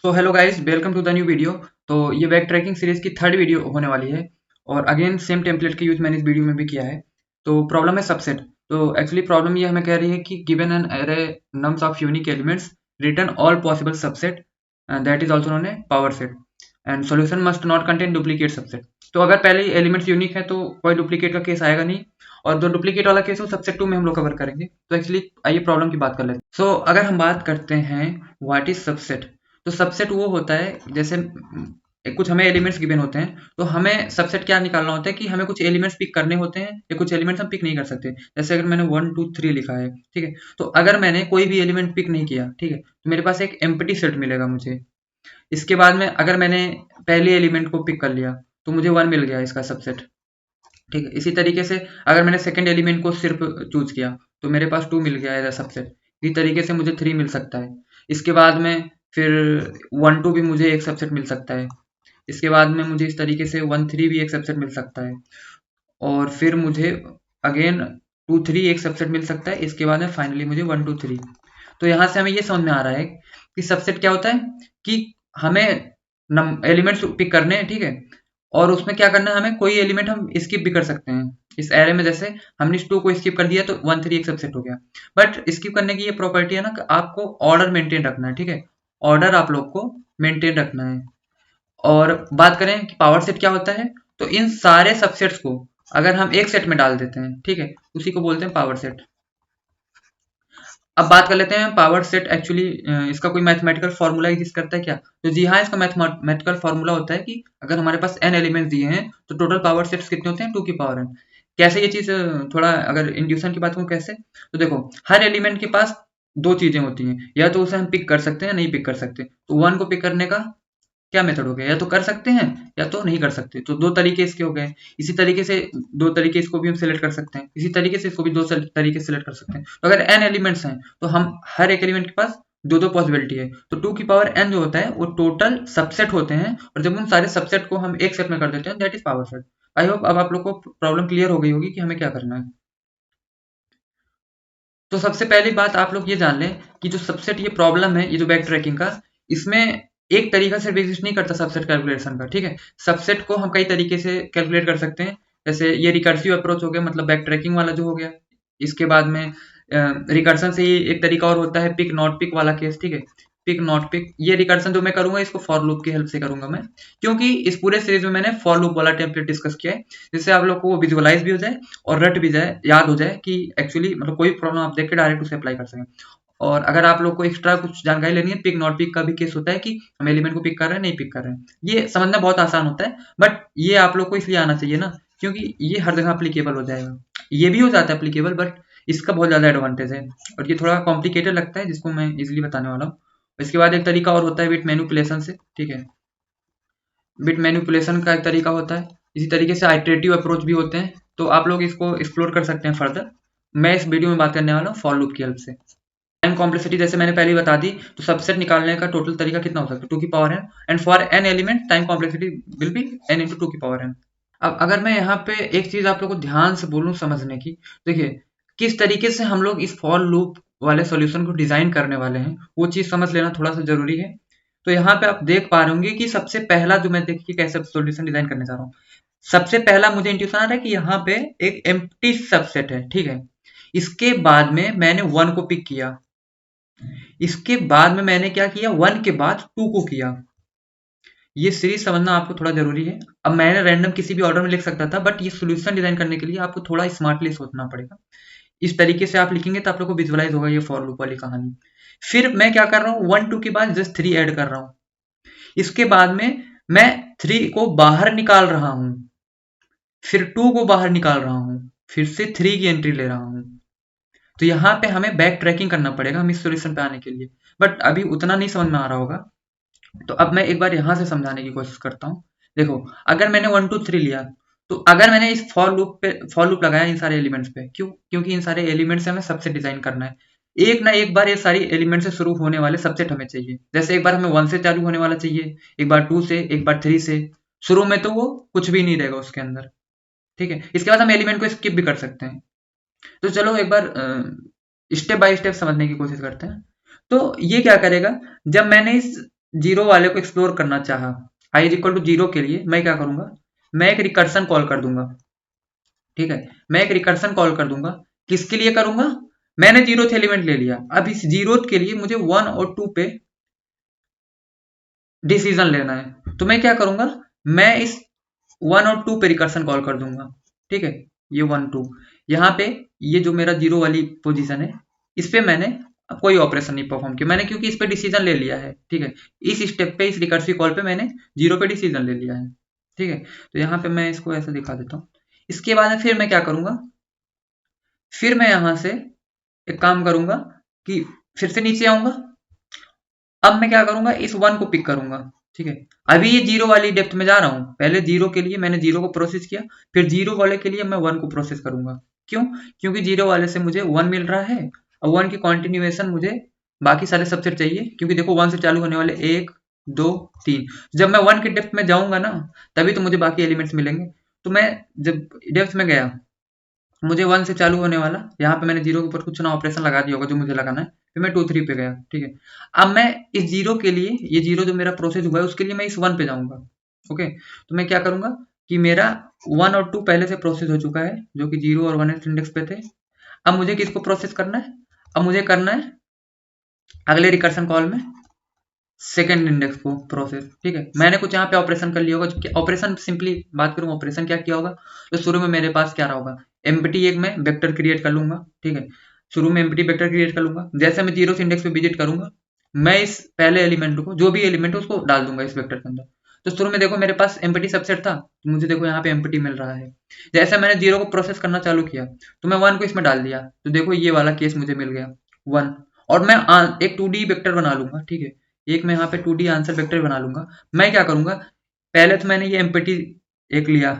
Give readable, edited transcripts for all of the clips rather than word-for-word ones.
तो hello guys, welcome to the new video. तो ये बैक ट्रैकिंग सीरीज की थर्ड वीडियो होने वाली है और अगेन सेम टेम्पलेट की यूज मैंने इस वीडियो में भी किया है। तो प्रॉब्लम है सबसेट। तो एक्चुअली प्रॉब्लम ये हमें कह रही है कि given an array nums of unique elements return all possible subset that is also known A power set and solution must not contain duplicate subset. तो अगर पहले ही एलिमेंट्स यूनिक है तो कोई डुप्लीकेट का केस आएगा नहीं, और जो डुप्लीकेट वाला केस है सबसेट 2 में हम लोग कवर करेंगे। तो एक्चुअली आइए प्रॉब्लम की बात कर लेते हैं। सो अगर हम बात करते हैं व्हाट इज सबसेट, तो सबसेट वो होता है जैसे कुछ हमें एलिमेंट्स गिवन होते हैं, तो हमें सबसेट क्या निकालना होता है कि हमें कुछ एलिमेंट्स पिक करने होते हैं या कुछ एलिमेंट्स हम पिक नहीं कर सकते। जैसे अगर मैंने 1 2 3 लिखा है, ठीक है, तो अगर मैंने कोई भी एलिमेंट पिक नहीं किया, ठीक है, तो मेरे पास एक एम्प्टी सेट मिलेगा मुझे। इसके बाद में अगर मैंने पहले एलिमेंट को पिक कर लिया तो मुझे 1 मिल गया इसका सबसेट, ठीक है। इसी तरीके से अगर मैंने सेकंड एलिमेंट को सिर्फ चूज किया तो मेरे पास 2 मिल गया एज अ सबसेट। इसी तरीके से मुझे 3 मिल सकता है। इसके बाद में फिर 1 2 भी मुझे एक सबसेट मिल सकता है। इसके बाद में मुझे इस तरीके से 1 3 भी एक सबसेट मिल सकता है, और फिर मुझे अगेन 2 3 एक सबसेट मिल सकता है। इसके बाद में फाइनली मुझे 1 2 3। तो यहाँ से हमें ये समझ में आ रहा है कि सबसेट क्या होता है कि हमें एलिमेंट्स पिक करने हैं, ठीक है, और उसमें क्या करना है, हमें कोई एलिमेंट हम स्किप भी कर सकते हैं इस एरे में। जैसे हमने इस 2 को स्किप कर दिया तो 1 3 एक सबसेट हो गया। बट स्किप करने की ये प्रॉपर्टी है ना कि आपको ऑर्डर मेंटेन रखना है, ठीक है, ऑर्डर आप लोग को मेंटेन रखना है। और बात करें कि पावर सेट क्या होता है, तो इन सारे सबसेट्स को अगर हम एक सेट में डाल देते हैं, ठीक है, उसी को बोलते हैं पावर सेट। अब बात कर लेते हैं पावर सेट एक्चुअली इसका कोई मैथमेटिकल फॉर्मूला एग्जिस्ट करता है क्या? तो जी हाँ, इसका मैथमेटिकल फॉर्मूला होता है कि अगर हमारे पास n एलिमेंट्स दिए हैं तो टोटल पावर सेट्स कितने होते हैं, 2 की पावर n। कैसे ये चीज थोड़ा अगर इंड्यूशन की बात करूं कैसे, तो देखो हर एलिमेंट के पास दो चीजें होती हैं, या तो उसे हम पिक कर सकते हैं या नहीं पिक कर सकते। तो 1 को पिक करने का क्या मेथड हो गया, या तो कर सकते हैं या तो नहीं कर सकते। तो दो तरीके इसके हो गए। इसी तरीके से दो तरीके इसको भी हम सिलेक्ट कर सकते हैं, इसी तरीके से इसको भी दो तरीके से सिलेक्ट कर सकते हैं। तो अगर n एलिमेंट्स हैं तो हम हर एक एलिमेंट के पास दो दो पॉसिबिलिटी है। तो 2 की पावर n जो होता है वो टोटल सबसेट होते हैं, और जब उन सारे सबसेट को हम एक सेट में कर देते हैं that is power set. I hope अब आप लोग को प्रॉब्लम क्लियर हो गई होगी कि हमें क्या करना है। तो सबसे पहली बात आप लोग ये जान लें कि जो सबसेट ये प्रॉब्लम है, ये जो बैक ट्रैकिंग का, इसमें एक तरीका सिर्फ एग्जिस्ट नहीं करता सबसेट कैलकुलेशन का, ठीक है। सबसेट को हम कई तरीके से कैलकुलेट कर सकते हैं। जैसे ये रिकर्सिव अप्रोच हो गया, मतलब बैक ट्रैकिंग वाला जो हो गया। इसके बाद में रिकर्सन से ही एक तरीका और होता है पिक नॉट पिक वाला केस, ठीक है। पिक नॉट पिक ये रिकर्सन जो मैं करूंगा इसको फॉर लूप की हेल्प से करूंगा मैं, क्योंकि इस पूरे सीरीज में मैंने फॉर लूप वाला टेम्पलेट डिस्कस किया है, जिससे आप लोग को वो विजुअलाइज भी हो जाए और रट भी जाए, याद हो जाए कि एक्चुअली मतलब कोई प्रॉब्लम आप देख के डायरेक्ट उसे अप्लाई कर सकें। और अगर आप लोग को एक्स्ट्रा कुछ जानकारी लेनी है, पिक नॉट पिक का भी केस होता है कि हम एलिमेंट को पिक कर रहे हैं नहीं पिक कर रहे हैं। ये समझना बहुत आसान होता है, बट ये आप लोग को इसलिए आना चाहिए ना क्योंकि ये हर जगह अप्लीकेबल हो जाएगा। ये भी हो जाता है अप्लीकेबल, बट इसका बहुत ज़्यादा एडवांटेज है, और ये थोड़ा कॉम्प्लिकेटेड लगता है जिसको मैं इजिली बताने वाला हूँ। इसके बाद एक तरीका और होता है बिट मैनिपुलेशन से, ठीक है। बिट मैनिपुलेशन का एक तरीका होता है। इसी तरीके से आइटरेटिव अप्रोच भी होते हैं, तो आप लोग इसको एक्सप्लोर कर सकते हैं फर्दर। मैं इस वीडियो में बात करने वाला हूँ फॉर लूप की हेल्प से। टाइम कॉम्प्लेक्सिटी जैसे मैंने पहले ही बता दी, तो सबसेट निकालने का टोटल तरीका कितना हो सकता है, 2 की power n, and for n element time complexity will be n into 2 की पावर n। अब अगर मैं यहाँ पे एक चीज आप लोग को ध्यान से बोलूँ समझने की, देखिए किस तरीके से हम लोग इस फॉर लूप वाले सॉल्यूशन को डिजाइन करने वाले हैं, वो चीज समझ लेना थोड़ा सा जरूरी है। तो यहाँ पे आप देख पा रहे होंगे कि सबसे पहला जो मैं देखिए कैसे सॉल्यूशन डिजाइन करने जा रहा हूँ। सबसे पहला मुझे इंट्यूशन आ रहा है कि यहाँ पे एक एम्प्टी सबसेट है, ठीक है। इसके बाद में मैंने 1 को पिक किया। इसके बाद में मैंने क्या किया, 1 के बाद 2 को किया। ये सीरीज समझना आपको थोड़ा जरूरी है। अब मैंने रैंडम किसी भी ऑर्डर में लिख सकता था, बट ये सॉल्यूशन डिजाइन करने के लिए आपको थोड़ा स्मार्टली सोचना पड़ेगा। इस तरीके से आप लिखेंगे तो आप लोग को विजुअलाइज होगा ये फॉर लूप वाली कहानी। फिर मैं क्या कर रहा हूँ, 1 2 के बाद जस्ट 3 ऐड कर रहा हूँ। इसके बाद में मैं 3 को बाहर निकाल रहा हूँ, फिर 2 को बाहर निकाल रहा हूँ, फिर से 3 की एंट्री ले रहा हूँ। तो यहाँ पे हमें बैक ट्रैकिंग करना पड़ेगा हम इस सॉल्यूशन पे आने के लिए, बट अभी उतना नहीं समझ में आ रहा होगा। तो अब मैं एक बार यहाँ से समझाने की कोशिश करता हूँ। देखो अगर मैंने 1 2 3 लिया, तो अगर मैंने इस फॉर लूप लगाया इन सारे एलिमेंट्स पे, क्यों, क्योंकि इन सारे एलिमेंट्स से हमें सबसेट डिजाइन करना है। एक ना एक बार ये सारी एलिमेंट से शुरू होने वाले सबसेट हमें चाहिए। जैसे एक बार हमें 1 से चालू होने वाला चाहिए, एक बार 2 से, एक बार 3 से। शुरू में तो वो कुछ भी नहीं रहेगा उसके अंदर, ठीक है। इसके बाद हम एलिमेंट को स्किप भी कर सकते हैं। तो चलो एक बार स्टेप बाय स्टेप समझने की कोशिश करते हैं। तो ये क्या करेगा, जब मैंने इस जीरो वाले को एक्सप्लोर करना चाहा, i is equal to zero के लिए मैं क्या करूंगा, मैं एक रिकर्सन कॉल कर दूंगा। ठीक है, मैं एक रिकर्सन कॉल कर दूंगा। किसके लिए करूंगा, मैंने जीरोथ एलिमेंट ले लिया, अब इस जीरोथ के लिए मुझे 1 और 2 पे डिसीजन लेना है, तो मैं क्या करूंगा, मैं इस 1 और 2 पे रिकर्सन कॉल कर दूंगा। ठीक है, ये 1 2 यहाँ पे, ये जो मेरा जीरो वाली पोजीशन है, इस पे मैंने कोई ऑपरेशन नहीं परफॉर्म किया मैंने, क्योंकि इस पे डिसीजन ले लिया है। ठीक है, इस स्टेप पे, इस रिकर्सिव कॉल पे मैंने जीरो पे डिसीजन ले लिया है। ठीक है, तो यहाँ पे मैं इसको ऐसे दिखा देता हूँ। इसके बाद फिर मैं क्या करूंगा, फिर मैं यहाँ से एक काम करूंगा कि फिर से नीचे आऊंगा। अब मैं क्या करूंगा, इस 1 को पिक करूंगा। ठीक है, अभी ये जीरो वाली डेप्थ में जा रहा हूं, पहले जीरो के लिए मैंने जीरो को प्रोसेस किया, फिर जीरो वाले के लिए मैं 1 को प्रोसेस करूंगा। क्यों, क्योंकि जीरो वाले से मुझे 1 मिल रहा है, और 1 की कॉन्टिन्यूएशन मुझे बाकी सारे सबसेट चाहिए, क्योंकि देखो 1 से चालू होने वाले 1 2 3, जब मैं 1 की डेप्थ में जाऊंगा ना, तभी तो मुझे बाकी एलिमेंट्स मिलेंगे। तो मैं जब डेप्थ में गया, मुझे 1 से चालू होने वाला, यहाँ पे मैंने जीरो के ऊपर कुछ ना ऑपरेशन लगा दिया होगा जो मुझे लगाना है, फिर मैं 2 3 पे गया। ठीक है, अब मैं इस जीरो के लिए, ये जीरो जो मेरा प्रोसेस हुआ है उसके लिए मैं इस 1 पे जाऊंगा। ओके, तो मैं क्या करूंगा कि मेरा 1 और 2 पहले से प्रोसेस हो चुका है, जो कि जीरो और 1 इंडेक्स पे थे। अब मुझे किसको प्रोसेस करना है, अब मुझे करना है अगले रिकर्सन कॉल में सेकेंड इंडेक्स को प्रोसेस। ठीक है, मैंने कुछ यहाँ पे ऑपरेशन कर लिया होगा, ऑपरेशन सिंपली बात करूँ ऑपरेशन क्या किया होगा, तो शुरू में मेरे पास क्या रहा होगा, एम्प्टी एक मैं वेक्टर क्रिएट कर लूंगा। ठीक है, शुरू में एम्प्टी वेक्टर क्रिएट कर लूंगा, जैसे मैं जीरो इंडेक्स पे विजिट करूंगा, मैं इस पहले एलिमेंट को, जो भी एलिमेंट है उसको डाल दूंगा इस वेक्टर के अंदर। तो शुरू में देखो मेरे पास एम्प्टी सबसेट था, तो मुझे देखो यहाँ पे एम्प्टी मिल रहा है। जैसे मैंने जीरो को प्रोसेस करना चालू किया, तो मैं 1 को इसमें डाल दिया, तो देखो ये वाला केस मुझे मिल गया 1। और मैं एक 2D वेक्टर बना लूंगा। ठीक है, एक मैं यहाँ पे 2D आंसर वेक्टर बना लूंगा। मैं क्या करूंगा, पहले तो मैंने ये एम्प्टी एक लिया,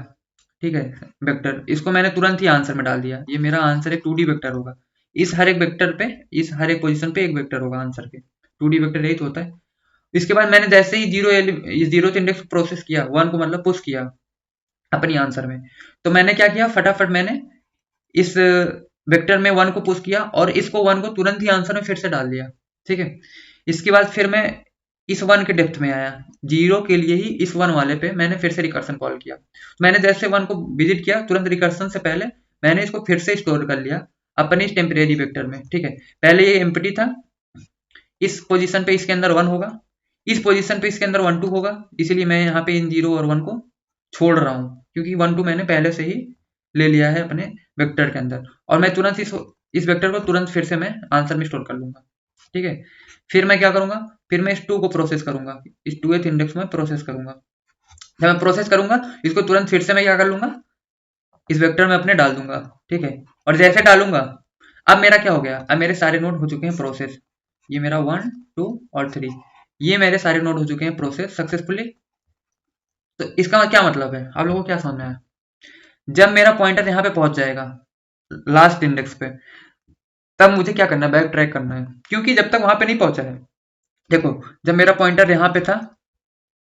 ठीक है, वेक्टर, इसको मैंने तुरंत ही आंसर में डाल दिया, ये मेरा आंसर एक 2D वेक्टर होगा। इस हर एक वेक्टर पे, इस हर एक पोजीशन पे एक वेक्टर होगा आंसर के, 2D वेक्टर यही तो होता है। इसके बाद मैंने जैसे ही जीरो इंडेक्स प्रोसेस किया, 1 को मतलब पुश किया अपनी आंसर में, तो मैंने क्या किया, फटाफट मैंने इस वेक्टर में 1 को पुश किया, और इसको 1 को तुरंत ही आंसर में फिर से डाल दिया। ठीक है, इसके बाद फिर मैं इस 1 के डेप्थ में आया, जीरो के लिए ही इस 1 वाले पे मैंने फिर से रिकर्सन कॉल किया। मैंने जैसे 1 को विजिट किया, तुरंत रिकर्सन से पहले मैंने इसको फिर से स्टोर कर लिया अपने इस टेम्परेरी वेक्टर में। ठीक है, पहले ये एम्प्टी था, इस पोजीशन पे इसके अंदर 1 होगा, इस पोजीशन पे इसके अंदर 1 2 होगा, इसीलिए मैं यहाँ पे इन 0 और 1 को छोड़ रहा हूँ, क्योंकि 1 2 मैंने पहले से ही ले लिया है अपने वेक्टर के अंदर, और मैं तुरंत इस वेक्टर को तुरंत फिर से मैं आंसर में स्टोर कर लूंगा। ठीक है, फिर मैं क्या करूंगा, फिर मैं इस 2 को प्रोसेस करूंगा, इस 2th इंडेक्स में प्रोसेस करूंगा। जब मैं प्रोसेस करूंगा, इसको तुरंत फिर से मैं क्या कर लूंगा, इस वेक्टर में अपने डाल दूंगा। ठीक है, और जैसे डालूंगा, अब मेरा क्या हो गया, अब मेरे सारे नोड हो चुके हैं प्रोसेस, ये मेरा 1 2 और 3, ये मेरे सारे नोड हो चुके हैं प्रोसेस सक्सेसफुली। तो इसका क्या मतलब है, आप लोगों को क्या समझ में आया, जब मेरा पॉइंटर यहाँ पे पहुंच जाएगा लास्ट इंडेक्स पे, तब मुझे क्या करना है, बैक ट्रैक करना है, क्योंकि जब तक वहां पे नहीं पहुंचा है, देखो जब मेरा पॉइंटर यहाँ पे था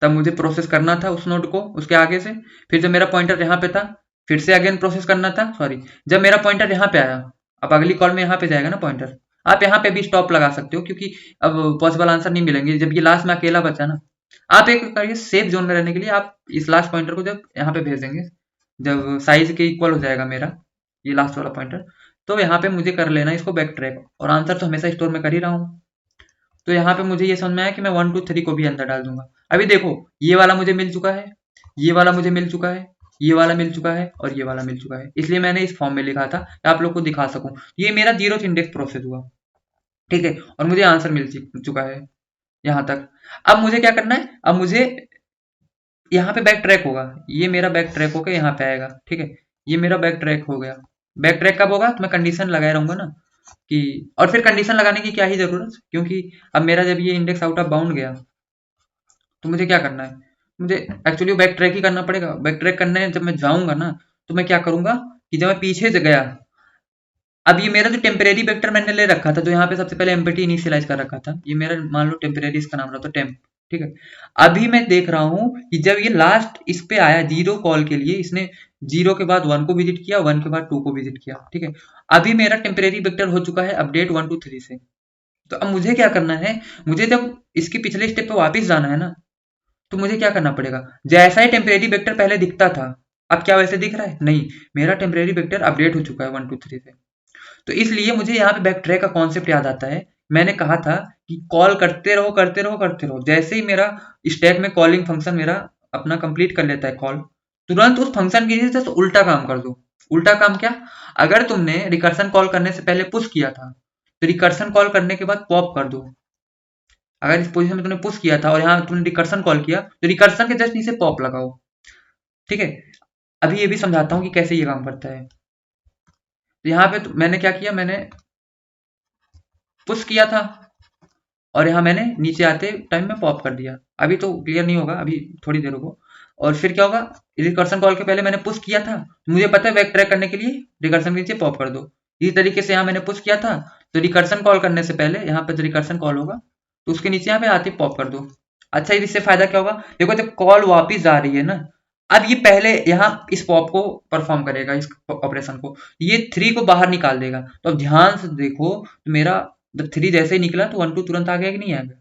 तब मुझे प्रोसेस करना था उस नोड को उसके आगे से, फिर जब मेरा पॉइंटर यहाँ पे था फिर से अगेन प्रोसेस करना था, सॉरी, जब मेरा पॉइंटर यहाँ पे आया, अब अगली कॉल में यहाँ पे जाएगा ना पॉइंटर, आप यहाँ पे भी स्टॉप लगा सकते हो, क्योंकि अब पॉसिबल आंसर नहीं मिलेंगे, जब ये लास्ट में अकेला बचा ना, आप एक करिए सेफ जोन में रहने के लिए, आप इस लास्ट पॉइंटर को जब यहाँ पे भेज देंगे, जब साइज के इक्वल हो जाएगा मेरा ये लास्ट वाला पॉइंटर, तो यहाँ पे मुझे कर लेना इसको बैक ट्रैक, और आंसर तो हमेशा स्टोर में कर ही रहा हूँ। तो यहाँ पे मुझे ये समझ में आया कि मैं 1 2 3 को भी अंदर डाल दूंगा। अभी देखो ये वाला मुझे मिल चुका है, ये वाला मुझे मिल चुका है, ये वाला मिल चुका है, और ये वाला मिल चुका है, इसलिए मैंने इस फॉर्म में लिखा था कि आप लोग को दिखा सकूं, ये मेरा जीरो इंडेक्स प्रोसेस हुआ। ठीक है, और मुझे आंसर मिल चुका है यहाँ तक। अब मुझे क्या करना है, अब मुझे यहाँ पे बैक ट्रैक होगा, ये मेरा बैक ट्रैक होकर यहाँ पे आएगा। ठीक है, ये मेरा बैक ट्रैक हो गया। बैक ट्रैक कब होगा, तो मैं कंडीशन लगाए रहूंगा ना कि, और फिर कंडीशन लगाने की क्या ही जरूरत, क्योंकि अब मेरा जब ये इंडेक्स आउट ऑफ बाउंड गया, तो मुझे क्या करना है, मुझे एक्चुअली बैक ट्रैक ही करना पड़ेगा। बैक ट्रैक करने जब मैं जाऊंगा ना, तो मैं क्या करूंगा कि जब मैं पीछे से गया, अब ये मेरा जो टेम्परेरी वेक्टर मैंने ले रखा था, जो यहाँ पे सबसे पहले एम्प्टी इनिशियलाइज कर रखा था, ये मेरा मान लो टेम्परेरी, इसका नाम रहा था टेम्प। ठीक है, अभी मैं देख रहा हूँ कि जब ये लास्ट इस पे आया जीरो कॉल के लिए, इसने जीरो के बाद 1 को विजिट किया, 1 के बाद 2 को विजिट किया। ठीक है, अभी मेरा टेम्परेरी वेक्टर हो चुका है अपडेट 1 2 3 से। तो अब मुझे क्या करना है, मुझे जब इसके पिछले स्टेप पे वापस जाना है ना, तो मुझे क्या करना पड़ेगा, जैसा ही टेम्परेरी वेक्टर पहले दिखता था, अब क्या वैसे दिख रहा है? नहीं, मेरा टेम्परेरी वेक्टर अपडेट हो चुका है 1 2 3 से। तो इसलिए मुझे यहाँ पे बैक ट्रैक का कॉन्सेप्ट याद आता है। मैंने कहा था कि कॉल करते रहो करते रहो करते रहो, जैसे ही मेरा स्टैक में कॉलिंग फंक्शन मेरा अपना कंप्लीट कर लेता है कॉल, तुरंत उस फंक्शन की जगह से उल्टा काम कर दो। उल्टा काम क्या? अगर तुमने रिकर्सन कॉल करने से पहले पुश किया था, तो रिकर्सन कॉल करने के बाद पॉप कर दो। अगर इस पोजीशन में तुमने पुश किया था और यहाँ तुमने रिकर्सन कॉल किया, तो रिकर्सन के जस्ट नीचे पॉप लगाओ। ठीक है, अभी ये भी समझाता हूँ कि कैसे ये काम करता है। तो यहाँ पे मैंने क्या किया, मैंने पुश किया था और यहाँ मैंने नीचे आते टाइम में पॉप कर दिया। अभी तो क्लियर नहीं होगा, अभी थोड़ी देर रुको। और फिर क्या होगा, रिकर्सन कॉल के पहले मैंने पुश किया था, तो मुझे पता है बैक ट्रैक करने के लिए रिकर्सन के नीचे पॉप कर दो। इसी तरीके से यहाँ मैंने पुश किया था, तो रिकर्सन कॉल करने से पहले यहाँ पे जो रिकर्सन कॉल होगा, तो उसके नीचे यहाँ पे आते पॉप कर दो। अच्छा, इससे फायदा क्या होगा? देखो जब कॉल वापिस आ रही है ना, अब ये पहले यहाँ इस पॉप को परफॉर्म करेगा, इस ऑपरेशन को, ये 3 को बाहर निकाल देगा। तो अब ध्यान से देखो, तो मेरा जब 3 जैसे ही निकला तो 1 2 तुरंत आ गया कि नहीं आ गया?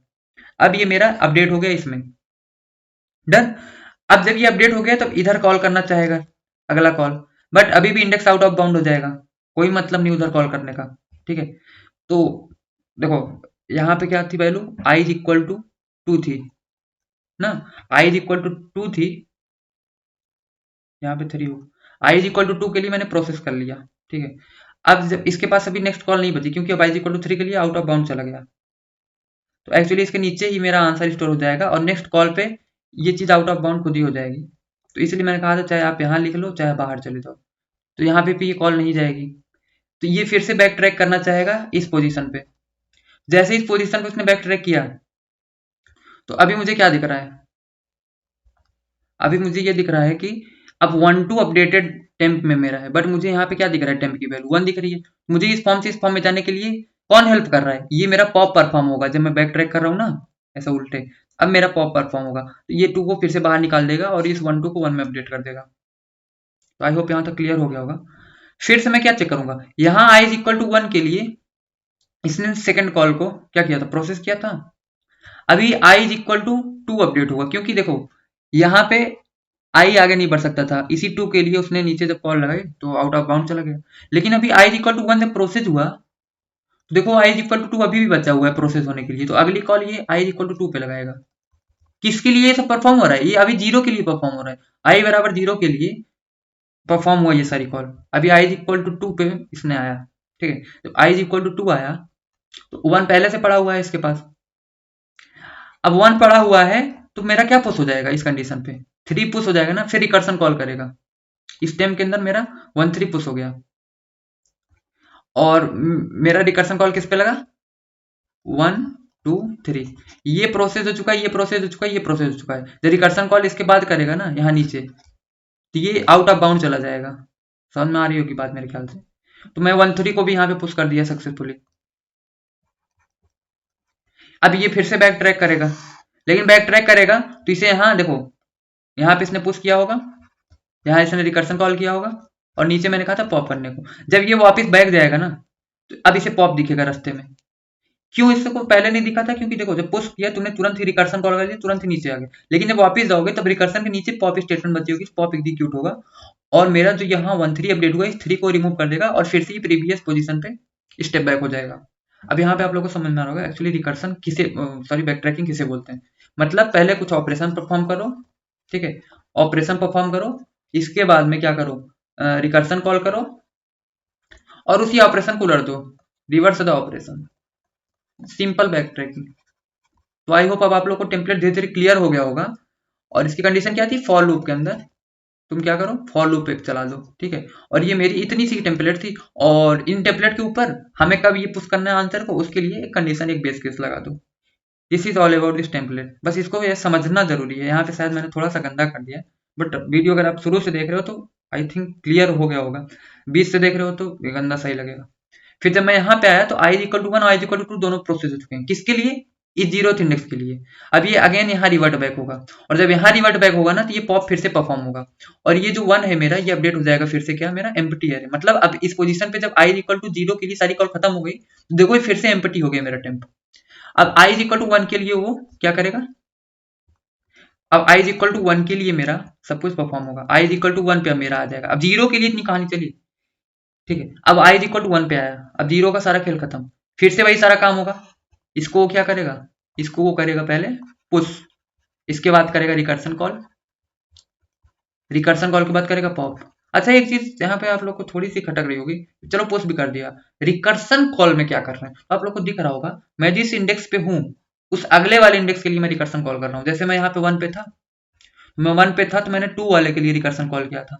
अब ये मेरा अपडेट हो गया इसमें। डन। अब जब ये अपडेट हो गया तब इधर कॉल करना चाहेगा अगला कॉल, बट अभी भी इंडेक्स आउट ऑफ बाउंड हो जाएगा, कोई मतलब नहीं उधर कॉल करने का। ठीक है, तो देखो यहाँ पे क्या थी value, i is equal to 2 थी ना, i इज इक्वल टू 2 थी, यहाँ पे 3 हो, i इज इक्वल टू 2 के लिए मैंने प्रोसेस कर लिया। ठीक है, अब जब इसके पास अभी नेक्स्ट कॉल नहीं बची, क्योंकि अब i इज इक्वल टू 3 के लिए आउट ऑफ बाउंड चला गया, तो एक्चुअली इसके नीचे ही मेरा आंसर स्टोर हो जाएगा और नेक्स्ट कॉल पे ये चीज़ आउट ऑफ बाउंड खुद ही हो जाएगी। तो इसलिए मैंने कहा था चाहे आप यहाँ लिख लो चाहे बाहर चले जाओ, तो यहाँ पे भी ये कॉल नहीं जाएगी। तो ये फिर से बैक ट्रैक करना चाहेगा इस पोजीशन पे। जैसे इस पोजीशन पे उसने बैक ट्रैक किया, तो अभी मुझे क्या दिख रहा है, अभी मुझे ये दिख रहा है कि अब 1 2 अपडेटेड टेम्प में मेरा है, बट मुझे यहाँ पे क्या दिख रहा है, टेम्प की वैल्यू 1 दिख रही है। मुझे इस फॉर्म से इस फॉर्म में जाने के लिए कौन हेल्प कर रहा है? ये मेरा पॉप परफॉर्म होगा जब मैं बैक ट्रैक कर रहा हूँ ना, ऐसा उल्टे। अब मेरा पॉप परफॉर्म होगा, तो ये 2 को फिर से बाहर निकाल देगा और इस 1 2 को 1 में अपडेट कर देगा। तो आई होप यहाँ तक क्लियर हो गया होगा। फिर से मैं क्या चेक करूंगा, यहाँ i इज इक्वल टू 1 के लिए इसने सेकंड कॉल को क्या किया था, प्रोसेस किया था। अभी i is equal to 2 update होगा, क्योंकि देखो यहाँ पे i आगे नहीं बढ़ सकता था, इसी 2 के लिए उसने नीचे जब कॉल लगाई तो आउट ऑफ बाउंड चला गया। लेकिन अभी i इज इक्वल टू 1 जब प्रोसेस हुआ, तो देखो i इज इक्वल टू 2 अभी भी बचा हुआ है प्रोसेस होने के लिए, तो अगली कॉल ये i इज इक्वल टू 2 पे लगाएगा। किसके लिए ये सब परफॉर्म हो रहा है? ये अभी 0 के लिए परफॉर्म हो रहा है, i बराबर 0 के लिए परफॉर्म हुआ ये सारी कॉल। अभी i इज इक्वल टू 2 पे इसने आया। ठीक है, जब i इज इक्वल टू 2 आया, तो 1 पहले से पड़ा हुआ है इसके पास। अब 1 पड़ा हुआ है, तो मेरा क्या पुश हो जाएगा इस कंडीशन पे, 3 पुश हो जाएगा ना, फिर रिकर्सन कॉल करेगा। इस टाइम के अंदर मेरा 1 3 पुश हो गया और मेरा रिकर्सन कॉल किस पे लगा, 1 2 3। ये प्रोसेस हो चुका है, ये प्रोसेस हो चुका है, ये प्रोसेस हो चुका है। जब रिकर्सन कॉल इसके बाद करेगा ना यहाँ नीचे, तो ये आउट ऑफ बाउंड चला जाएगा। समझ में आ रही होगी बात मेरे ख्याल से। तो मैं 1 3 को भी यहाँ पे पुश कर दिया सक्सेसफुली। अब ये फिर से बैक ट्रैक करेगा, लेकिन बैक ट्रैक करेगा तो इसे यहाँ देखो, यहाँ पे इसने पुश किया होगा, यहाँ इसने रिकर्सन कॉल किया होगा और नीचे मैंने कहा था पॉप करने को। जब ये वापस बैक जाएगा ना, तो अब इसे पॉप दिखेगा रास्ते में। क्यों इसको पहले नहीं दिखा था? क्योंकि देखो जब पुश किया तुमने तुरंत ही रिकर्सन कॉल कर दिया, तुरंत ही नीचे आ गए। लेकिन जब वापस जाओगे तब रिकर्सन के नीचे पॉप स्टेटमेंट बची होगी, पॉप एग्जीक्यूट होगा और मेरा जो यहाँ 1 3 अपडेट हुआ, इस 3 को रिमूव कर देगा और फिर से प्रीवियस पोजीशन पे स्टेप बैक हो जाएगा। अब यहाँ पे आप लोगों को समझ में आ रहा होगा एक्चुअली रिकर्सन किसे, सॉरी बैक ट्रैकिंग किसे बोलते हैं। मतलब पहले कुछ ऑपरेशन परफॉर्म करो, ठीक है, ऑपरेशन परफॉर्म करो, इसके बाद में क्या करो, रिकर्सन कॉल करो और उसी ऑपरेशन को उलट दो, reverse the operation, simple back tracking. तो आई होप अब आप लोग को टेम्पलेट धीरे धीरे क्लियर हो गया होगा। और इसकी कंडीशन क्या थी, फॉर लूप के अंदर तुम क्या करो, फॉर लूप एक चला दो। ठीक है, और ये मेरी इतनी सी टेम्पलेट थी और इन टेम्पलेट के ऊपर हमें कब ये पुश करना है आंसर को, उसके लिए एक कंडीशन, एक बेस केस लगा दो। This is all about this template. बस इसको ये समझना जरूरी है। यहाँ पे शायद मैंने थोड़ा सा गंदा कर दिया, बट वीडियो अगर आप शुरू से देख रहे हो तो आई थिंक क्लियर हो गया होगा। बीच से देख रहे हो तो गंदा सही लगेगा। फिर जब मैं यहाँ पे आया तो i इक्वल टू 1 और i इक्वल टू 2 दोनों प्रोसेस हो चुके हैं। किसके लिए? इस 0th इंडेक्स के लिए। अब ये अगेन यहाँ रिवर्ट बैक होगा, और जब यहाँ रिवर्ट बैक होगा ना तो ये पॉप फिर से परफॉर्म होगा, और ये जो 1 है मेरा, ये अपडेट हो जाएगा फिर से क्या, मेरा एम्प्टी है। मतलब अब इस पोजीशन पे जब i इक्वल टू 0 के लिए सारी कॉल खत्म हो गई तो देखो ये फिर से एम्प्टी हो गया मेरा टेम्प। अब i इक्वल टू 1 के लिए वो क्या करेगा, अब i इक्वल टू 1 के लिए मेरा सब कुछ परफॉर्म होगा, i इक्वल टू 1 पे मेरा आ जाएगा। अब 0 के लिए इतनी कहानी चली, ठीक है। अब i इक्वल टू 1 पे आया, अब 0 का सारा खेल खत्म, फिर से वही सारा काम होगा। इसको वो क्या करेगा, इसको वो करेगा पहले पुश, इसके बाद करेगा रिकर्सन कॉल, रिकर्सन कॉल के बाद करेगा पॉप। अच्छा एक चीज यहाँ पे आप लोग को थोड़ी सी खटक रही होगी, चलो पुश भी कर दिया, रिकर्सन कॉल में क्या कर रहे हैं तो आप लोग को दिख रहा होगा, मैं जिस इंडेक्स पे हूँ उस अगले वाले इंडेक्स के लिए मैं रिकर्सन कॉल कर रहा हूँ। जैसे मैं यहाँ पे 1 पे था, मैं 1 पे था तो मैंने 2 वाले के लिए रिकर्सन कॉल किया था,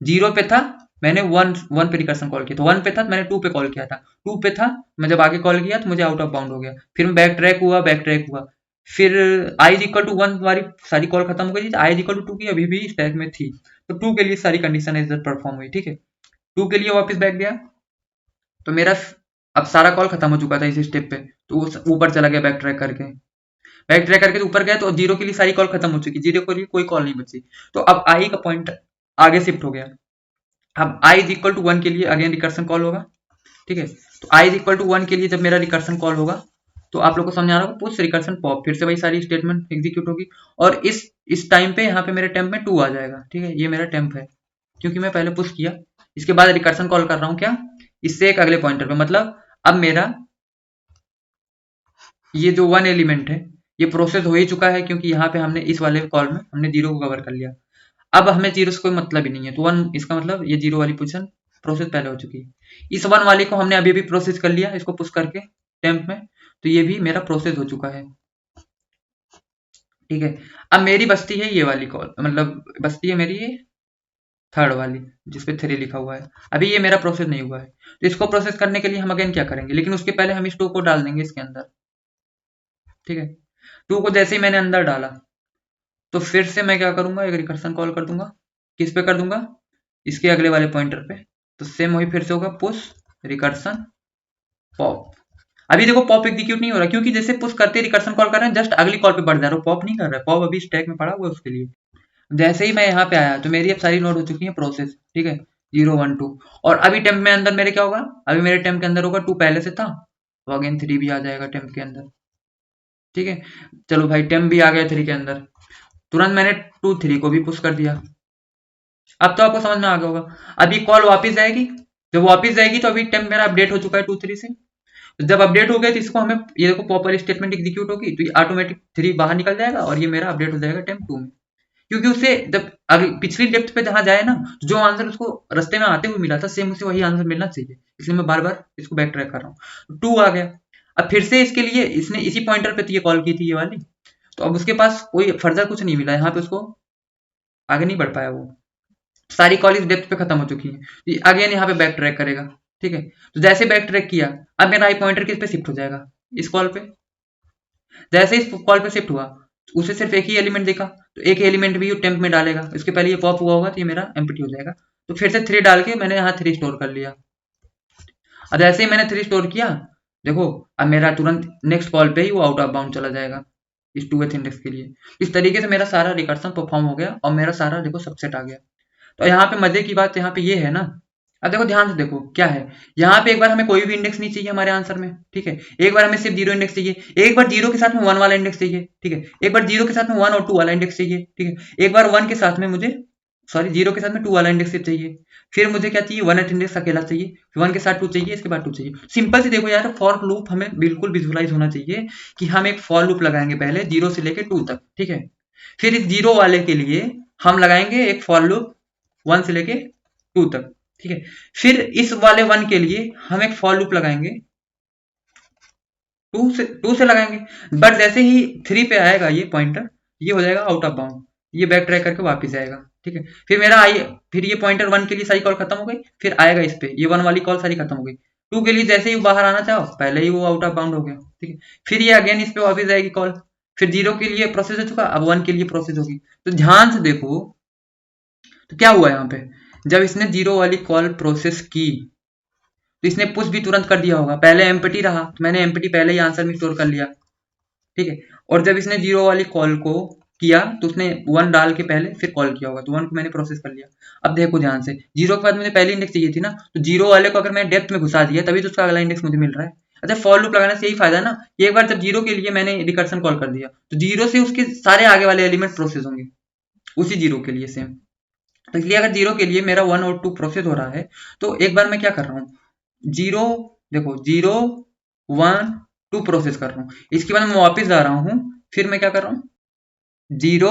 0 पे था मैंने 1 पे रिकर्सन कॉल किया था, 1 पे था तो मैंने 2 पे कॉल किया था, 2 पे था मैं जब आगे कॉल किया तो मुझे आउट ऑफ बाउंड हो गया, फिर मैं बैक ट्रैक हुआ, फिर i इक्वल टू 1 वाली सारी कॉल खत्म हो गई, i इक्वल टू 2 की अभी भी स्टैक में थी, तो 2 के लिए सारी कंडीशन इधर परफॉर्म हुई, ठीक है। 2 के लिए वापस बैक गया तो मेरा अब सारा कॉल खत्म हो चुका था इस स्टेप पे, तो वो ऊपर चला गया बैक ट्रैक करके तो ऊपर गया तो 0 के लिए सारी कॉल खत्म हो चुकी, 0 के लिए कोई कॉल नहीं बची, तो अब i का पॉइंट आगे शिफ्ट हो गया। अब i इज इक्वल टू 1 के लिए अगेन रिकर्सन कॉल होगा, ठीक है। तो i इज इक्वल टू 1 के लिए जब मेरा रिकर्सन कॉल होगा तो आप लोग को समझ आ रहा होगा, पुश रिकर्सन पॉप, फिर से वही सारी स्टेटमेंट एग्जीक्यूट होगी, और इस टाइम पे यहाँ पे मेरे टेम्प में 2 आ जाएगा, ठीक है। ये मेरा टेम्प है क्योंकि मैं पहले पुश किया, इसके बाद रिकर्सन कॉल कर रहा हूँ क्या, इससे एक अगले पॉइंटर पे, मतलब अब मेरा ये जो 1 एलिमेंट है ये प्रोसेस हो ही चुका है, क्योंकि यहाँ पे हमने इस वाले कॉल में हमने 0 को कवर कर लिया। अब हमें 0 से कोई मतलब ही नहीं है, तो 1 इसका मतलब ये 0 वाली पोजीशन प्रोसेस पहले हो चुकी है। इस 1 वाले को हमने अभी भी प्रोसेस कर लिया, इसको पुश करके टेम्प में, तो ये भी मेरा प्रोसेस हो चुका है, ठीक है। अब मेरी बस्ती है ये वाली कॉल, मतलब बस्ती है मेरी ये थर्ड वाली जिसपे 3 लिखा हुआ है, अभी ये मेरा प्रोसेस नहीं हुआ है, तो इसको प्रोसेस करने के लिए हम अगेन क्या करेंगे, लेकिन उसके पहले हम इस 2 को डाल देंगे इसके अंदर, ठीक है। 2 को जैसे ही मैंने अंदर डाला तो फिर से मैं क्या करूंगा, एक रिकर्सन कॉल कर दूंगा, किस पे कर दूंगा, इसके अगले वाले पॉइंटर पे, तो सेम वही फिर से होगा, पुश रिकर्सन पॉप। अभी देखो पॉप एग्जीक्यूट नहीं हो रहा, क्योंकि जैसे पुश करते रिकर्सन कॉल कर रहे हैं जस्ट अगली कॉल पे बढ़ जा रहा हूँ, पॉप नहीं कर रहा है, पॉप अभी स्टैक में पड़ा हुआ है उसके लिए। जैसे ही मैं यहाँ पे आया तो मेरी अब सारी नोड हो चुकी है प्रोसेस, ठीक है, 0 1 2, और अभी टेम्प में अंदर मेरे क्या होगा, अभी मेरे टेम्प के अंदर होगा 2 पहले से था, तो अगेन 3 भी आ जाएगा टेम्प के अंदर, ठीक है। चलो भाई टेम्प भी आ गया 3 के अंदर, तुरंत मैंने 2 3 को भी पुश कर दिया। अब तो आपको समझ में आ गया होगा। अभी कॉल वापस जाएगी, जब वापस जाएगी तो अभी टेम्प मेरा अपडेट हो चुका है 2 3 से, तो जब अपडेट हो गया तो इसको हमें ये देखो प्रॉपर स्टेटमेंट एग्जीक्यूट होगी तो ये ऑटोमेटिक 3 बाहर निकल जाएगा और ये मेरा अपडेट हो जाएगा टेम्प 2 में, क्योंकि उससे जब अगली पिछली डेप्थ पे जहां जाए ना, जो आंसर उसको रास्ते में आते हुए मिला था सेम उसे वही आंसर मिलना चाहिए, इसलिए मैं बार बार इसको बैक ट्रैक कर रहा हूँ। 2 आ गया, अब फिर से इसके लिए इसने इसी पॉइंटर पे ये कॉल की थी ये वाली, तो अब उसके पास कोई फर्दर कुछ नहीं मिला, यहाँ पे उसको आगे नहीं बढ़ पाया, वो सारी कॉल इस डेप्थ पे खत्म हो चुकी है, अगेन यहाँ पे बैक ट्रैक करेगा, ठीक है। तो जैसे बैक ट्रैक किया अब मेरा आई पॉइंटर किस पे शिफ्ट हो जाएगा, इस कॉल पे, जैसे इस कॉल पे शिफ्ट हुआ उसे सिर्फ एक ही एलिमेंट देखा, तो एक एलिमेंट भी टेम्प में डालेगा, इसके पहले ये पॉप हुआ होगा तो ये मेरा एम्प्टी हो जाएगा, तो फिर से 3 डाल के मैंने यहाँ 3 स्टोर कर लिया। अब जैसे ही मैंने 3 स्टोर किया देखो अब मेरा तुरंत नेक्स्ट कॉल पे ही वो आउट ऑफ बाउंड चला जाएगा इस 2th इंडेक्स के लिए। इस तरीके से मेरा सारा रिकर्सन परफॉर्म हो गया और मेरा सारा देखो सबसेट आ गया। तो यहाँ पे मजे की बात यहाँ पे ये है ना, अब देखो ध्यान से देखो क्या है, यहाँ पे एक बार हमें कोई भी इंडेक्स नहीं चाहिए हमारे आंसर में, ठीक है। एक बार हमें सिर्फ 0 इंडेक्स चाहिए, एक बार 0 के साथ में 1 वाला इंडेक्स चाहिए, ठीक है। एक बार 0 के साथ में 1 और 2 वाला इंडेक्स चाहिए, ठीक है। एक बार 1 के साथ में मुझे सॉरी 0 के साथ में 2 वाला इंडेक्स चाहिए, फिर मुझे क्या चाहिए 1 इंडेक्स अकेला चाहिए, फिर 1 के साथ 2 चाहिए, इसके बाद 2 चाहिए। सिंपल से देखो यार फॉर लूप हमें बिल्कुल विजुअलाइज होना चाहिए कि हम एक फॉर लूप लगाएंगे पहले 0 से लेके 2 तक, ठीक है। फिर इस 0 वाले के लिए हम लगाएंगे एक फॉर लूप 1 से लेके 2 तक, ठीक है। फिर इस वाले 1 के लिए हम एक फॉर लूप लगाएंगे 2 से लगाएंगे, बट जैसे ही 3 पे आएगा ये पॉइंटर ये हो जाएगा आउट ऑफ बाउंड, ये बैक ट्रैक करके वापस आएगा, ठीक है। फिर मेरा आई फिर ये पॉइंटर 1 के लिए सारी कॉल खत्म हो गई, फिर आएगा इस पे ये 1 वाली कॉल सारी खत्म हो गई, 2 के लिए जैसे ही बाहर आना चाहो पहले ही वो आउट ऑफ बाउंड हो गया, ठीक है। फिर ये अगेन इस पे वापस आएगी कॉल, फिर 0 के लिए प्रोसेस हो चुका, अब 1 के लिए प्रोसेस होगी। तो ध्यान से देखो तो क्या हुआ यहाँ पे, जब इसने 0 वाली कॉल प्रोसेस की तो इसने पुश भी तुरंत कर दिया होगा, पहले एम्प्टी रहा तो मैंने एम्प्टी पहले ही आंसर में स्टोर कर लिया, ठीक है। और जब इसने 0 वाली कॉल को किया तो उसने 1 डाल के पहले फिर कॉल किया होगा, तो 1 को मैंने प्रोसेस कर लिया। अब देखो ध्यान से, 0 के बाद मुझे पहली इंडेक्स चाहिए थी ना, तो 0 वाले को अगर मैं डेप्थ में घुसा दिया तभी तो उसका अगला इंडेक्स मुझे मिल रहा है। अच्छा, फॉर लूप लगाने से यही फायदा है ना, कि एक बार जब 0 के लिए मैंने रिकर्सन कॉल कर दिया तो 0 से उसके सारे आगे वाले एलिमेंट प्रोसेस होंगे उसी 0 के लिए सेम। तो इसलिए अगर 0 के लिए मेरा 1 और 2 प्रोसेस हो रहा है तो एक बार मैं क्या कर रहा हूँ, 0 देखो 0 1 2 प्रोसेस कर रहा हूँ। इसके बाद मैं वापस जा रहा हूँ, फिर मैं क्या कर रहा हूँ, 0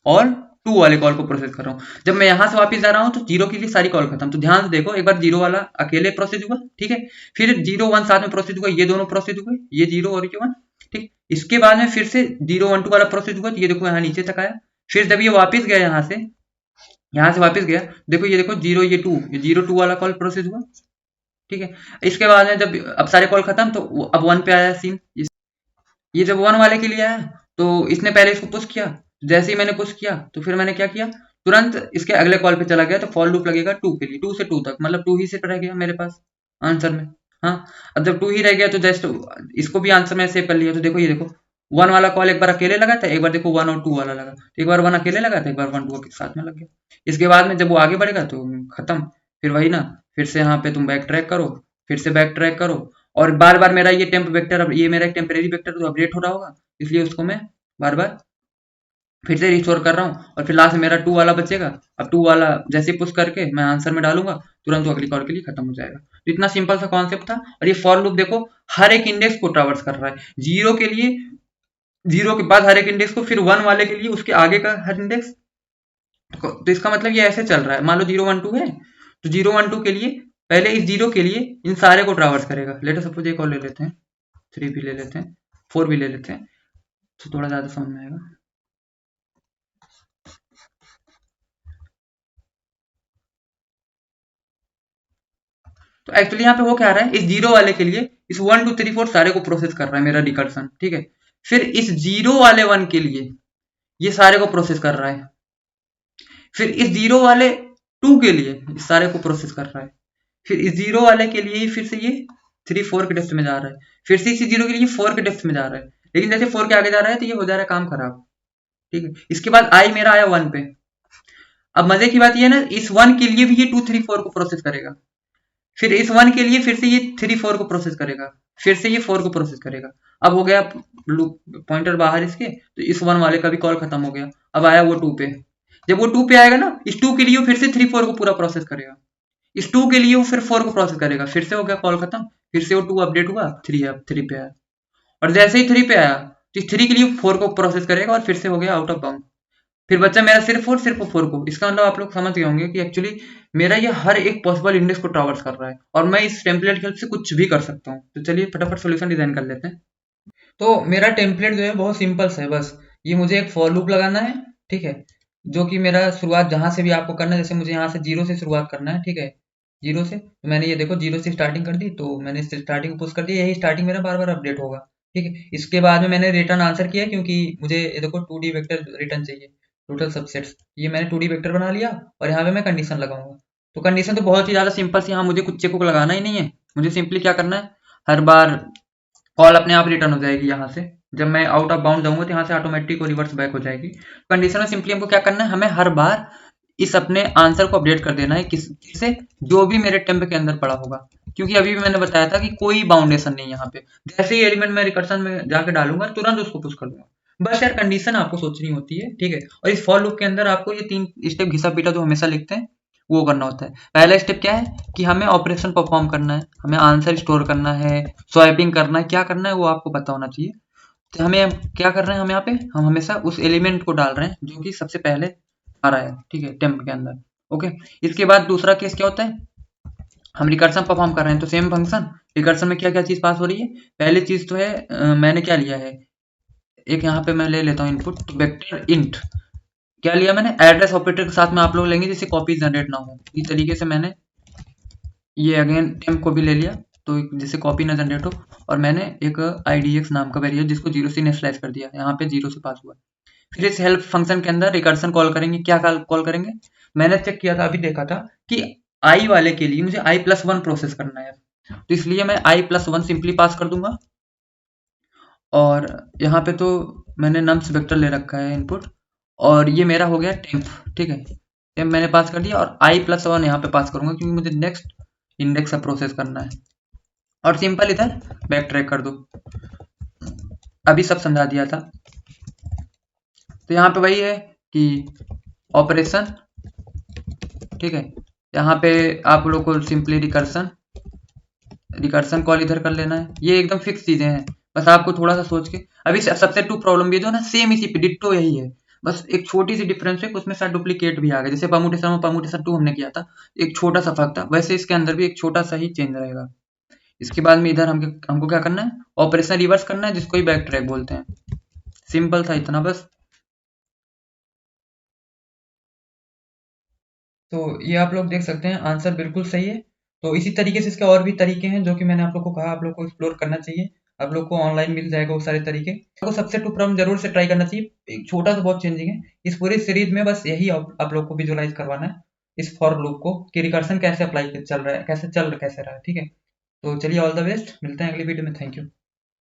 और 2 वाले कॉल को प्रोसेस कर रहा हूँ। जब मैं यहाँ से वापस जा रहा हूँ तो 0 के लिए सारी कॉल खत्म। तो ध्यान से देखो, एक बार 0 वाला अकेले प्रोसेस हुआ, ठीक है, फिर 0 1 साथ में प्रोसेस हुआ, ये दोनों प्रोसेस हुए, ये 0 और ये 1, ठीक। इसके बाद में फिर से 0 1 2 वाला प्रोसेस हुआ, तो ये देखो यहाँ नीचे तक आया। फिर जब ये वापस गया यहाँ से वापस गया, देखो ये देखो 0 ये 2, ये 0 2 वाला कॉल प्रोसेस हुआ, ठीक है। इसके बाद में जब अब सारे कॉल खत्म तो अब 1 पे आया सीन। ये जब 1 वाले के लिए आया तो इसने पहले इसको पुश किया, जैसे ही मैंने पुश किया तो फिर मैंने क्या किया, तुरंत इसके अगले कॉल पे चला गया, तो फॉर लूप लगेगा 2 के लिए, 2 से 2 तक, मतलब 2 ही सिर्फ रह गया मेरे पास आंसर में। हाँ, अब जब 2 ही रह गया तो जस्ट इसको भी आंसर में सेव कर लिया। तो देखो ये देखो 1 वाला कॉल एक बार अकेले लगा था, एक बार देखो 1 और 2 वाला लगा, एक बार 1 अकेले लगा था, एक बार 1 2 के साथ में लग गया। इसके बाद में जब वो आगे बढ़ेगा तो खत्म, फिर वही ना, फिर से यहाँ पे तुम बैक ट्रैक करो, फिर से बैक ट्रैक करो, और बार बार मेरा ये टेम्प वेक्टर, अब ये मेरा एक टेम्परेरी वेक्टर तो अपडेट हो रहा होगा, इसलिए उसको मैं बार बार फिर से रिस्टोर कर रहा हूँ, और फिर लास्ट में मेरा 2 वाला बचेगा। अब 2 वाला जैसे पुश करके मैं आंसर में डालूंगा, तुरंत वो अगली कॉल के लिए खत्म हो जाएगा। तो इतना सिंपल सा कॉन्सेप्ट था। और ये फॉर लूप देखो हर एक इंडेक्स को ट्रावर्स कर रहा है, 0 के लिए 0 के बाद हर एक इंडेक्स को, फिर 1 वाले के लिए उसके आगे का हर इंडेक्स। तो इसका मतलब ये ऐसे चल रहा है, मान लो 0 1 2 है तो 0 1 2 के लिए पहले इस 0 के लिए इन सारे को ट्रावर्स करेगा। लेट अस सपोज एक और ले लेते हैं, 3 भी ले लेते हैं, 4 भी ले लेते हैं, तो थोड़ा ज्यादा समझ में आएगा। तो एक्चुअली यहाँ पे वो क्या रहा है, इस 0 वाले के लिए इस 1 2 3 4 सारे को प्रोसेस कर रहा है मेरा रिकर्सन, ठीक है। फिर इस 0 वाले 1 के लिए ये सारे को प्रोसेस कर रहा है, फिर इस 0 वाले 2 के लिए इस सारे को प्रोसेस कर रहा है, फिर इस 0 वाले के लिए फिर से ये 3 4 के डेप्थ में जा रहा है, फिर से इसी 0 के लिए 4 के डेप्थ में जा रहा है। लेकिन जैसे 4 के आगे जा रहा है तो ये हो जा रहा है काम खराब, ठीक है। इसके बाद आई मेरा आया 1 पे। अब मजे की बात ये है ना, इस 1 के लिए भी ये 2 3 4 को प्रोसेस करेगा, फिर इस 1 के लिए फिर से ये 3 4 को प्रोसेस करेगा, फिर से ये 4 को प्रोसेस करेगा। अब हो गया लूप पॉइंटर बाहर इसके, तो इस 1 वाले का भी कॉल खत्म हो गया। अब आया वो 2 पे, जब वो 2 पे आएगा ना, इस 2 के लिए वो फिर से 3 4 को पूरा प्रोसेस करेगा, इस 2 के लिए वो फिर 4 को प्रोसेस करेगा, फिर से हो गया कॉल खत्म, फिर से वो 2 अपडेट हुआ, 3 अब 3 पे आया, और जैसे ही 3 पे आया तो इस 3 के लिए 4 को प्रोसेस करेगा, और फिर से हो गया आउट ऑफ बाउंड। फिर बच्चा मेरा सिर्फ 4 को। इसका मतलब आप लोग समझ गए होंगे कि एक्चुअली मेरा ये हर एक पॉसिबल इंडेक्स को ट्रावर्स कर रहा है, और मैं इस टेम्पलेट की हेल्प से कुछ भी कर सकता हूँ। तो चलिए फटाफट सॉल्यूशन डिजाइन कर लेते हैं। तो मेरा टेम्पलेट जो है बहुत सिंपल सा है, बस ये मुझे एक फॉर लूप लगाना है, ठीक है, जो कि मेरा शुरुआत जहां से भी आपको करना है, जैसे मुझे यहाँ से 0 से शुरुआत करना है, ठीक है, 0 से, तो मैंने ये देखो 0 से स्टार्टिंग कर दी, तो मैंने स्टार्टिंग पुश कर दिया, यही स्टार्टिंग मेरा बार बार अपडेट होगा, ठीक है। इसके बाद में मैंने रिटर्न आंसर किया, क्योंकि मुझे ये देखो 2D वेक्टर रिटर्न चाहिए, टोटल सबसेट्स, ये मैंने 2D वेक्टर बना लिया, और यहाँ पे मैं कंडीशन लगाऊंगा। तो कंडीशन तो बहुत ही ज्यादा सिंपल सी, यहाँ मुझे कुछ चेक को लगाना ही नहीं है, मुझे सिंपली क्या करना है, हर बार कॉल अपने आप रिटर्न हो जाएगी यहाँ से, जब मैं आउट ऑफ बाउंड जाऊंगा तो यहाँ से ऑटोमेटिक रिवर्स बैक हो जाएगी। कंडीशन में सिंपली हमको क्या करना है, हमें हर बार इस अपने आंसर को अपडेट कर देना है किससे, जो भी मेरे टेम्प के अंदर पड़ा होगा, क्योंकि अभी भी मैंने बताया था कि कोई बाउंडेशन नहीं यहाँ पे, जैसे ही एलिमेंट मैं रिकर्सन में जाके डालूंगा तुरंत उसको पुश कर दूंगा। बस यार कंडीशन आपको सोचनी होती है, ठीक है। और इस फॉर लूप के अंदर आपको ये 3 स्टेप घिसा पीटा जो हमेशा लिखते हैं वो करना होता है। पहला स्टेप क्या है कि हमें ऑपरेशन परफॉर्म करना है, हमें आंसर स्टोर करना है, स्वैपिंग करना है, क्या करना है वो आपको पता होना चाहिए। तो हमें क्या कर रहे हैं, हम यहाँ पे हम हमेशा उस एलिमेंट को डाल रहे हैं जो कि सबसे पहले आ रहा है, ठीक है, टेम्प के अंदर। ओके, इसके बाद दूसरा केस क्या होता है, हम रिकर्सन परफॉर्म कर रहे हैं, तो सेम फंक्शन रिकर्सन में क्या क्या चीज पास हो रही है। पहली चीज तो है मैंने क्या लिया है, एक यहाँ पे मैं ले लेता हूँ इनपुट वेक्टर इंट, क्या लिया मैंने, एड्रेस ऑपरेटर के साथ में आप लोग लेंगे जिससे कॉपी जनरेट ना हो, इस तरीके से मैंने ये अगेन टेम्प को भी ले लिया, तो जिससे कॉपी ना जनरेट हो, और मैंने एक idx नाम का वेरिएबल जिसको 0 से इनिशियलाइज कर दिया, यहाँ पे 0 से पास हुआ। फिर इस हेल्प फंक्शन के अंदर रिकर्सन कॉल करेंगे, क्या कॉल करेंगे, मैंने चेक किया था, अभी देखा था कि i वाले के लिए मुझे i+1 प्रोसेस करना है, तो इसलिए मैं i+1 सिंपली पास कर दूंगा, और यहाँ पे तो मैंने नम्स वेक्टर ले रखा है इनपुट, और ये मेरा हो गया टेम्प, ठीक है। टेम्प मैंने पास कर दिया और i+1 यहाँ पे पास करूंगा क्योंकि मुझे नेक्स्ट इंडेक्स का प्रोसेस करना है। और सिंपल इधर बैक ट्रैक कर दो, अभी सब समझा दिया था। तो यहाँ पे वही है कि ऑपरेशन, ठीक है। यहाँ पे आप लोग को सिंपली रिकर्सन कॉल इधर कर लेना है, ये एकदम फिक्स चीजें हैं, बस आपको थोड़ा सा सोच के। अभी सबसे टू प्रॉब्लम भी जो है ना, सेम इसी पे डिट्टो यही है, बस एक छोटी सी डिफरेंस है, उसमें शायद डुप्लीकेट भी आ गया, जैसे परमुटेशन में परमुटेशन 2 हमने किया था, एक छोटा सा फर्क था, वैसे इसके अंदर भी एक छोटा सा ही चेंज रहेगा। इसके बाद में इधर हमको क्या करना है, ऑपरेशन रिवर्स करना है, जिसको ही बैक ट्रैक बोलते हैं। सिंपल था इतना बस। तो ये आप लोग देख सकते हैं, आंसर बिल्कुल सही है। तो इसी तरीके से इसके और भी तरीके हैं जो कि मैंने आप लोग को कहा, आप लोग को एक्सप्लोर करना चाहिए। आप लोग को ऑनलाइन मिल जाएगा वो सारे तरीके। आपको सबसे टू प्रॉब्लम जरूर से ट्राई करना चाहिए, एक छोटा सा बहुत चेंजिंग है इस पूरी सीरीज में, बस यही आप लोग को विजुअलाइज करवाना है इस फॉर लूप को, कि रिकर्सन कैसे अप्लाई चल रहा है, कैसे चल कैसे रहा है, ठीक है। तो चलिए, ऑल द बेस्ट, मिलते हैं अगली वीडियो में। Thank you.